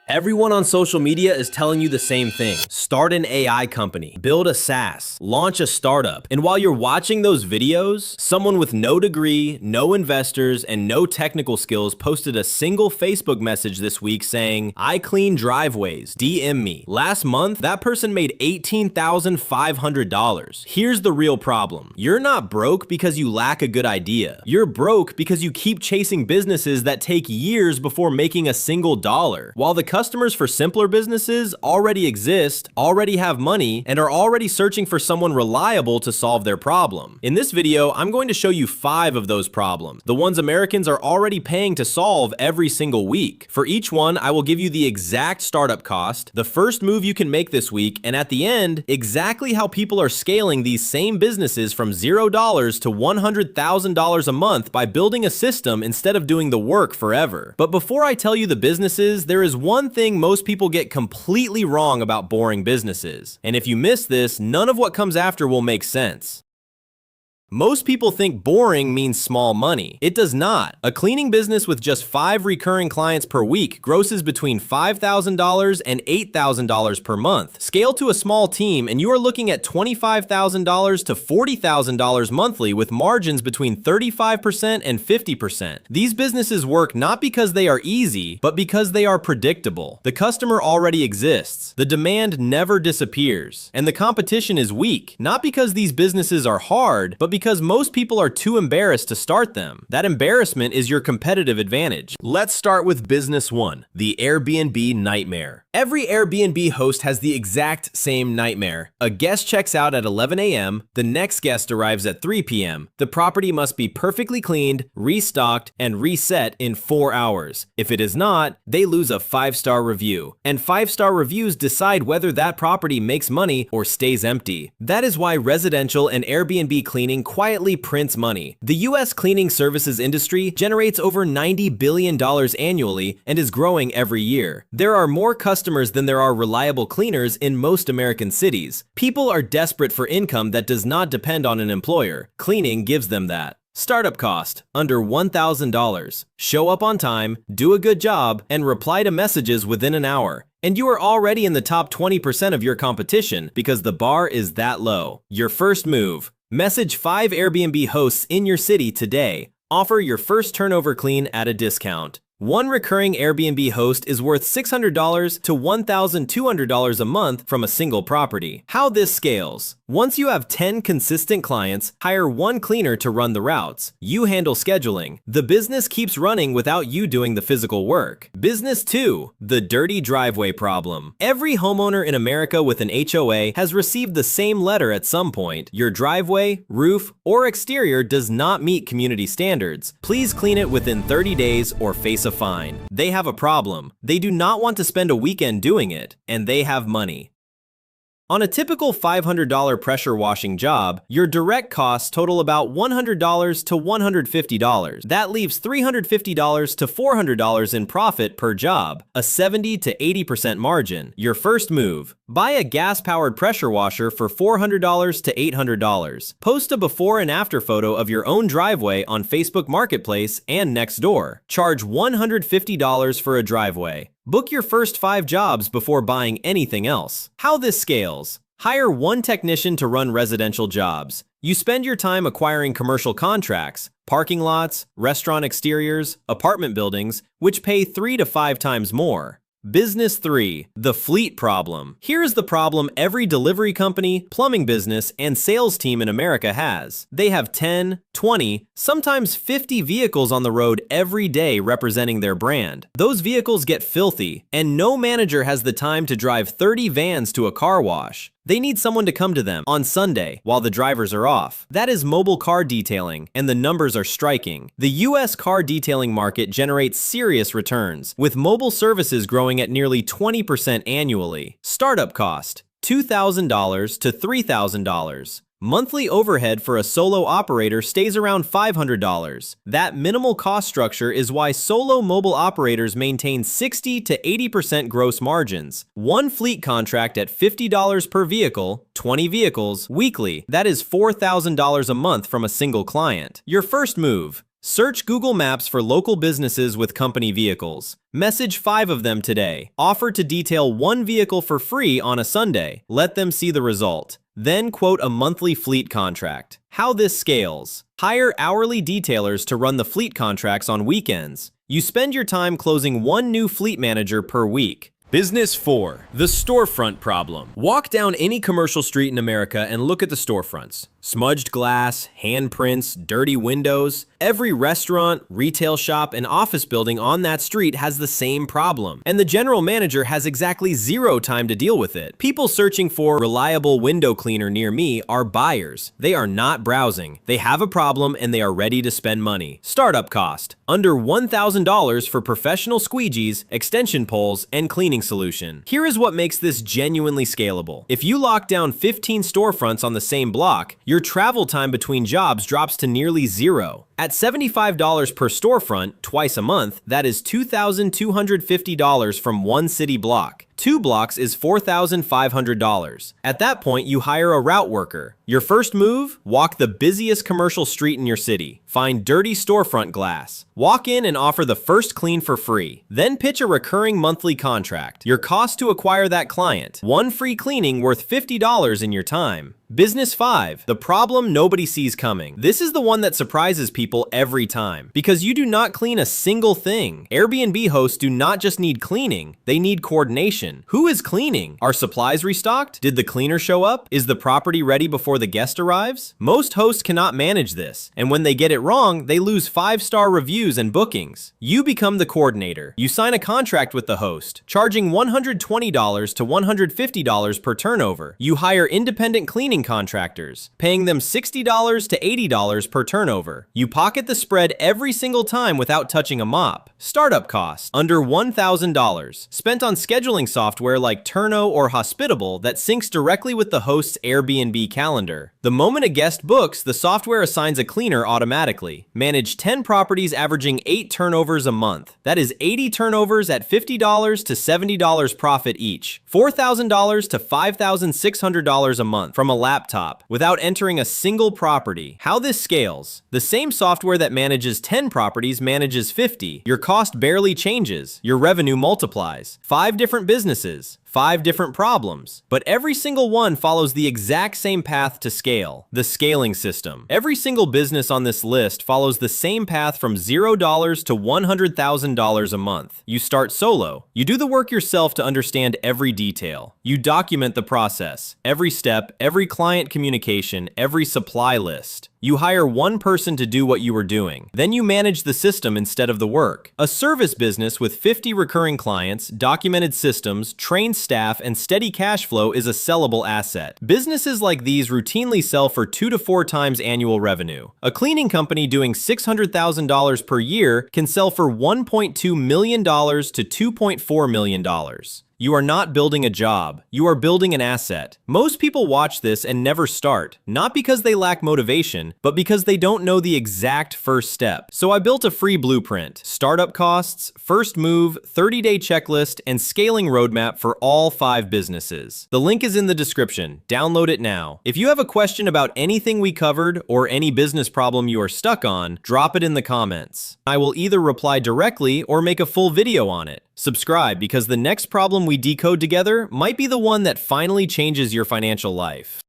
Everyone on social media is telling you the same thing. Start an AI company, build a SaaS, launch a startup. And while you're watching those videos, someone with no degree, no investors, and no technical skills posted a single Facebook message this week saying, "I clean driveways, DM me." Last month, that person made $18,500. Here's the real problem. You're not broke because you lack a good idea. You're broke because you keep chasing businesses that take years before making a single dollar. While the customers for simpler businesses already exist, already have money, and are already searching for someone reliable to solve their problem. In this video, I'm going to show you 5 of those problems, the ones Americans are already paying to solve every single week. For each one, I will give you the exact startup cost, the first move you can make this week, and at the end, exactly how people are scaling these same businesses from $0 to $100,000 a month by building a system instead of doing the work forever. But before I tell you the businesses, there is one thing most people get completely wrong about boring businesses. And if you miss this, none of what comes after will make sense. Most people think boring means small money. It does not. A cleaning business with just 5 recurring clients per week grosses between $5,000 and $8,000 per month. Scale to a small team and you are looking at $25,000 to $40,000 monthly with margins between 35% and 50%. These businesses work not because they are easy, but because they are predictable. The customer already exists. The demand never disappears. And the competition is weak, not because these businesses are hard, but because most people are too embarrassed to start them. That embarrassment is your competitive advantage. Let's start with business 1, the Airbnb nightmare. Every Airbnb host has the exact same nightmare. A guest checks out at 11 a.m., the next guest arrives at 3 p.m. The property must be perfectly cleaned, restocked, and reset in 4 hours. If it is not, they lose a 5-star review. And 5-star reviews decide whether that property makes money or stays empty. That is why residential and Airbnb cleaning quietly prints money. The U.S. cleaning services industry generates over $90 billion annually and is growing every year. There are more customers than there are reliable cleaners in most American cities. People are desperate for income that does not depend on an employer. Cleaning gives them that. Startup cost, under $1,000. Show up on time, do a good job, and reply to messages within an hour. And you are already in the top 20% of your competition because the bar is that low. Your first move. Message 5 Airbnb hosts in your city today. Offer your first turnover clean at a discount. One recurring Airbnb host is worth $600 to $1,200 a month from a single property. How this scales. Once you have 10 consistent clients, hire one cleaner to run the routes. You handle scheduling. The business keeps running without you doing the physical work. Business 2, the dirty driveway problem. Every homeowner in America with an HOA has received the same letter at some point. Your driveway, roof, or exterior does not meet community standards. Please clean it within 30 days or face a fine. They have a problem. They do not want to spend a weekend doing it, and they have money. On a typical $500 pressure washing job, your direct costs total about $100 to $150. That leaves $350 to $400 in profit per job, a 70 to 80% margin. Your first move. Buy a gas-powered pressure washer for $400 to $800. Post a before and after photo of your own driveway on Facebook Marketplace and Nextdoor. Charge $150 for a driveway. Book your first 5 jobs before buying anything else. How this scales. Hire one technician to run residential jobs. You spend your time acquiring commercial contracts, parking lots, restaurant exteriors, apartment buildings, which pay 3 to 5 times more. Business 3, the fleet problem. Here's the problem every delivery company, plumbing business, and sales team in America has. They have 10, 20, sometimes 50 vehicles on the road every day representing their brand. Those vehicles get filthy, and no manager has the time to drive 30 vans to a car wash. They need someone to come to them on Sunday while the drivers are off. That is mobile car detailing, and the numbers are striking. The U.S. car detailing market generates serious returns, with mobile services growing at nearly 20% annually. Startup cost, $2,000 to $3,000. Monthly overhead for a solo operator stays around $500. That minimal cost structure is why solo mobile operators maintain 60 to 80% gross margins. One fleet contract at $50 per vehicle, 20 vehicles, weekly. That is $4,000 a month from a single client. Your first move. Search Google Maps for local businesses with company vehicles. Message 5 of them today. Offer to detail 1 vehicle for free on a Sunday. Let them see the result. Then quote a monthly fleet contract. How this scales. Hire hourly detailers to run the fleet contracts on weekends. You spend your time closing 1 new fleet manager per week. Business 4. The storefront problem. Walk down any commercial street in America and look at the storefronts. Smudged glass, handprints, dirty windows. Every restaurant, retail shop, and office building on that street has the same problem, and the general manager has exactly 0 time to deal with it. People searching for reliable window cleaner near me are buyers. They are not browsing. They have a problem and they are ready to spend money. Startup cost. Under $1,000 for professional squeegees, extension poles, and cleaning solution. Here is what makes this genuinely scalable. If you lock down 15 storefronts on the same block, your travel time between jobs drops to nearly 0. At $75 per storefront, twice a month, that is $2,250 from 1 city block. 2 blocks is $4,500. At that point, you hire a route worker. Your first move? Walk the busiest commercial street in your city. Find dirty storefront glass. Walk in and offer the first clean for free. Then pitch a recurring monthly contract. Your cost to acquire that client. 1 free cleaning worth $50 in your time. Business 5. The problem nobody sees coming. This is the one that surprises people every time, because you do not clean a single thing. Airbnb hosts do not just need cleaning, they need coordination. Who is cleaning? Are supplies restocked? Did the cleaner show up? Is the property ready before the guest arrives? Most hosts cannot manage this, and when they get it wrong, they lose 5-star reviews and bookings. You become the coordinator. You sign a contract with the host, charging $120 to $150 per turnover. You hire independent cleaning contractors, paying them $60 to $80 per turnover. You pocket the spread every single time without touching a mop. Startup costs, under $1,000, spent on scheduling software like Turno or Hospitable that syncs directly with the host's Airbnb calendar. The moment a guest books, the software assigns a cleaner automatically. Manage 10 properties averaging 8 turnovers a month. That is 80 turnovers at $50 to $70 profit each. $4,000 to $5,600 a month from a laptop without entering a single property. How this scales. The same software that manages 10 properties manages 50. Your cost barely changes. Your revenue multiplies. 5 different businesses. 5 different problems, but every single one follows the exact same path to scale, the scaling system. Every single business on this list follows the same path from $0 to $100,000 a month. You start solo. You do the work yourself to understand every detail. You document the process, every step, every client communication, every supply list. You hire 1 person to do what you were doing. Then you manage the system instead of the work. A service business with 50 recurring clients, documented systems, trained staff, and steady cash flow is a sellable asset. Businesses like these routinely sell for 2 to 4 times annual revenue. A cleaning company doing $600,000 per year can sell for $1.2 million to $2.4 million. You are not building a job. You are building an asset. Most people watch this and never start, not because they lack motivation, but because they don't know the exact first step. So I built a free blueprint, startup costs, first move, 30-day checklist, and scaling roadmap for all 5 businesses. The link is in the description. Download it now. If you have a question about anything we covered or any business problem you are stuck on, drop it in the comments. I will either reply directly or make a full video on it. Subscribe because the next problem we decode together might be the one that finally changes your financial life.